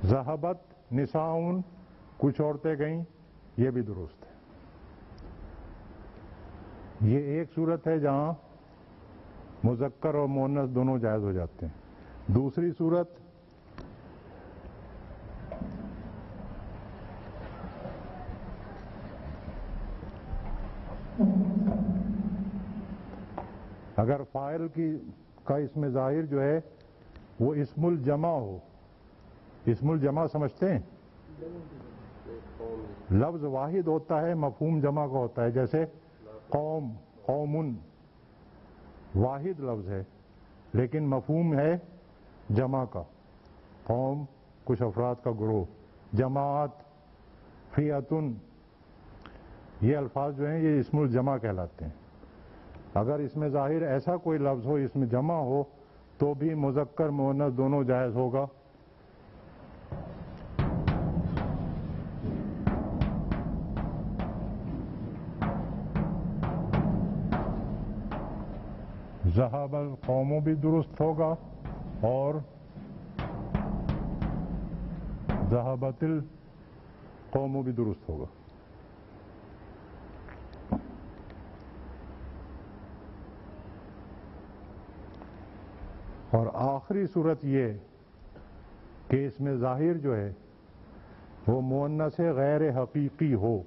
ذہبت نساؤن، کچھ عورتیں گئیں، یہ بھی درست ہے۔ یہ ایک صورت ہے جہاں مذکر اور مؤنث دونوں جائز ہو جاتے ہیں۔ دوسری صورت اگر فاعل کا اسم ظاہر جو ہے وہ اسم الجمع ہو، اسم الجمع سمجھتے ہیں؟ لفظ واحد ہوتا ہے، مفہوم جمع کا ہوتا ہے، جیسے قوم، قومن واحد لفظ ہے لیکن مفہوم ہے جمع کا، قوم کچھ افراد کا گروہ، جماعت، فئتن، یہ الفاظ جو ہیں یہ اسم الجمع کہلاتے ہیں۔ اگر اس میں ظاہر ایسا کوئی لفظ ہو، اس میں جمع ہو، تو بھی مذکر مؤنث دونوں جائز ہوگا۔ ذہب القوم بھی درست ہوگا اور ذہبت القوم بھی درست ہوگا۔ اور آخری صورت یہ کہ اس میں ظاہر جو ہے وہ مؤنث غیر حقیقی ہو۔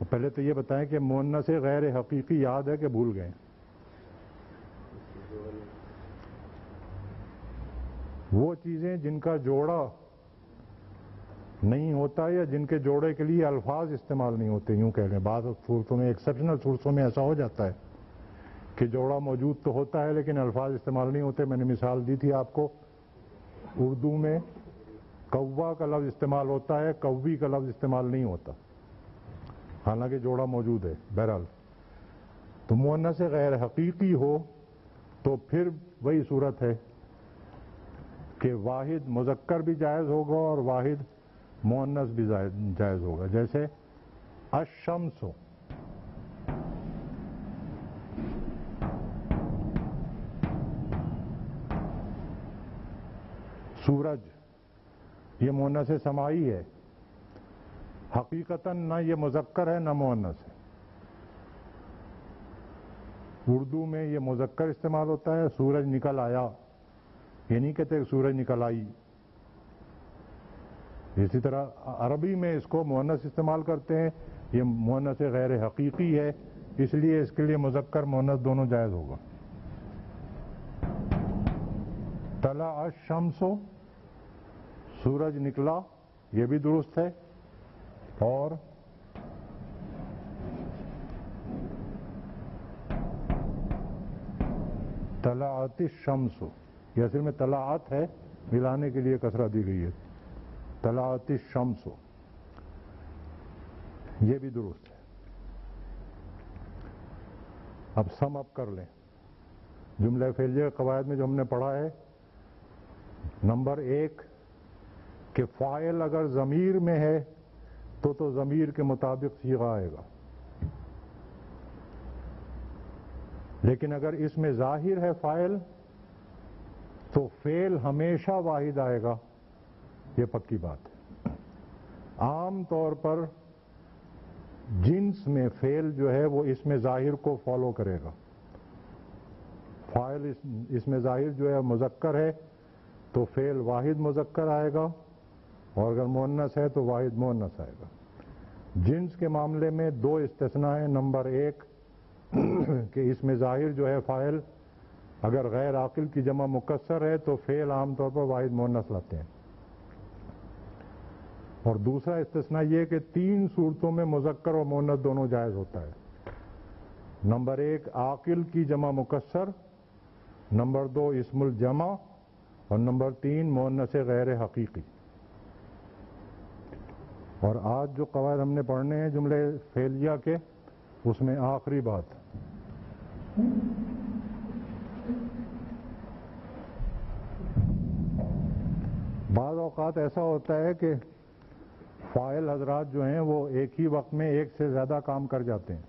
پہلے تو یہ بتائیں کہ مؤنث غیر حقیقی یاد ہے کہ بھول گئے؟ وہ چیزیں جن کا جوڑا نہیں ہوتا یا جن کے جوڑے کے لیے الفاظ استعمال نہیں ہوتے، یوں کہہ لیں۔ بعض صورتوں میں، ایکسیپشنل صورتوں میں ایسا ہو جاتا ہے کہ جوڑا موجود تو ہوتا ہے لیکن الفاظ استعمال نہیں ہوتے۔ میں نے مثال دی تھی آپ کو، اردو میں کوا کا لفظ استعمال ہوتا ہے، کوی کا لفظ استعمال نہیں ہوتا، حالانکہ جوڑا موجود ہے۔ بہرحال تو مؤنث غیر حقیقی ہو تو پھر وہی صورت ہے کہ واحد مذکر بھی جائز ہوگا اور واحد مؤنث بھی جائز ہوگا، جیسے الشمس، سورج، یہ مؤنث سماعی ہے، حقیقتاً نہ یہ مذکر ہے نہ مؤنث ہے۔ اردو میں یہ مذکر استعمال ہوتا ہے، سورج نکل آیا، یہ نہیں کہتے کہ سورج نکل آئی۔ اسی طرح عربی میں اس کو مؤنث استعمال کرتے ہیں، یہ مؤنث غیر حقیقی ہے، اس لیے اس کے لیے مذکر مؤنث دونوں جائز ہوگا۔ طلع الشمس، سورج نکلا، یہ بھی درست ہے، اور طلعت الشمس، یہ اصل میں طلعت ہے، ملانے کے لیے کسرہ دی گئی ہے، طلعت الشمس، یہ بھی درست ہے۔ اب سم اپ کر لیں جملہ فعلیہ قواعد میں جو ہم نے پڑھا ہے۔ نمبر 1 کہ فاعل اگر ضمیر میں ہے تو ضمیر کے مطابق صیغہ آئے گا، لیکن اگر اس میں ظاہر ہے فاعل تو فعل ہمیشہ واحد آئے گا، یہ پکی بات ہے۔ عام طور پر جنس میں فعل جو ہے وہ اسم ظاہر کو فالو کرے گا۔ فاعل اسم ظاہر جو ہے مذکر ہے تو فعل واحد مذکر آئے گا، اور اگر مؤنث ہے تو واحد مؤنث آئے گا۔ جنس کے معاملے میں دو استثناء ہیں۔ نمبر ایک کہ اسم ظاہر جو ہے فاعل اگر غیر عاقل کی جمع مکسر ہے تو فعل عام طور پر واحد مؤنث لاتے ہیں، اور دوسرا استثناء یہ کہ تین صورتوں میں مذکر اور مؤنث دونوں جائز ہوتا ہے۔ نمبر ایک عاقل کی جمع مکسر، نمبر دو اسم الجمع، اور نمبر تین مؤنث غیر حقیقی۔ اور آج جو قواعد ہم نے پڑھنے ہیں جملے فعلیہ کے، اس میں آخری بات بعض اوقات ایسا ہوتا ہے کہ فاعل حضرات جو ہیں وہ ایک ہی وقت میں ایک سے زیادہ کام کر جاتے ہیں۔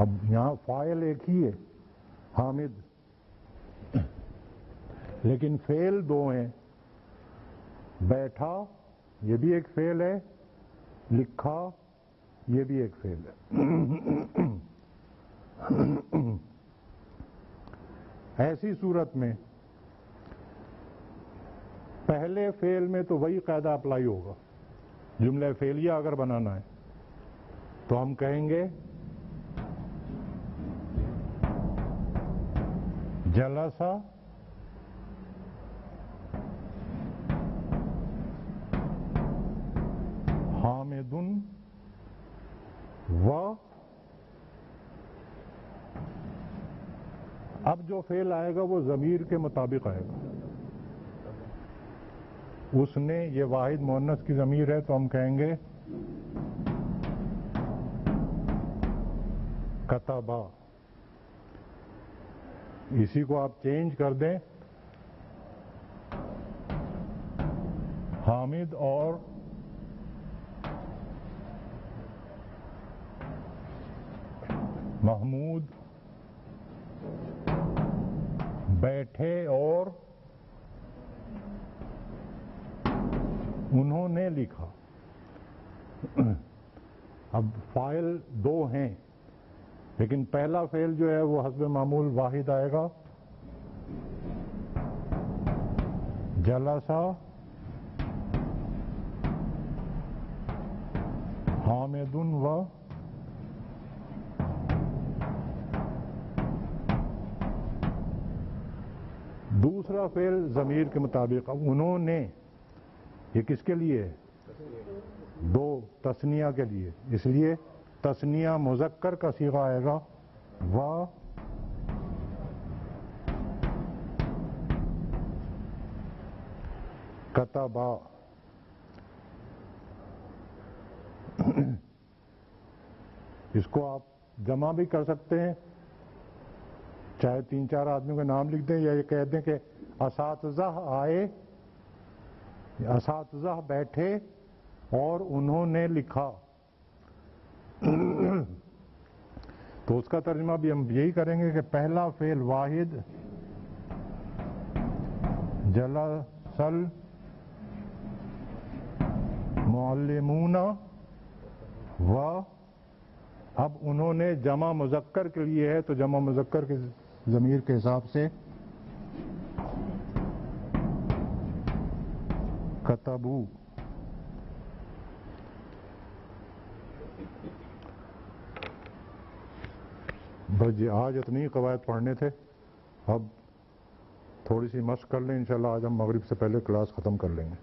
اب یہاں فاعل ایک ہی ہے حامد، لیکن فعل دو ہیں۔ بیٹھا یہ بھی ایک فعل ہے، لکھا یہ بھی ایک فعل ہے۔ ایسی صورت میں پہلے فعل میں تو وہی قاعدہ اپلائی ہوگا۔ جملہ فعلیہ اگر بنانا ہے تو ہم کہیں گے جلسہ حامد و، اب جو فعل آئے گا وہ ضمیر کے مطابق آئے گا۔ اس نے، یہ واحد مؤنث کی ضمیر ہے تو ہم کہیں گے کتبا۔ اسی کو آپ چینج کر دیں، حامد اور محمود بیٹھے اور انہوں نے لکھا۔ اب فاعل دو ہیں، لیکن پہلا فعل جو ہے وہ حسب معمول واحد آئے گا، جلسہ حامد و، دوسرا فعل ضمیر کے مطابق۔ اب انہوں نے، یہ کس کے لیے ہے؟ دو، تثنیہ کے لیے، اس لیے تثنیہ مذکر کا صیغہ آئے گا و کتبا۔ اس کو آپ جمع بھی کر سکتے ہیں، چاہے تین چار آدمیوں کے نام لکھ دیں، یا یہ کہہ دیں کہ اساتذہ آئے، اساتذہ بیٹھے اور انہوں نے لکھا۔ تو اس کا ترجمہ بھی ہم یہی کریں گے کہ پہلا فعل واحد، جلسل معلمون و، اب انہوں نے جمع مذکر کے لیے ہے تو جمع مذکر کے ضمیر کے حساب سے کتبو۔ بس جی آج اتنی قواعد پڑھنے تھے، اب تھوڑی سی مشق کر لیں، انشاءاللہ آج ہم مغرب سے پہلے کلاس ختم کر لیں گے۔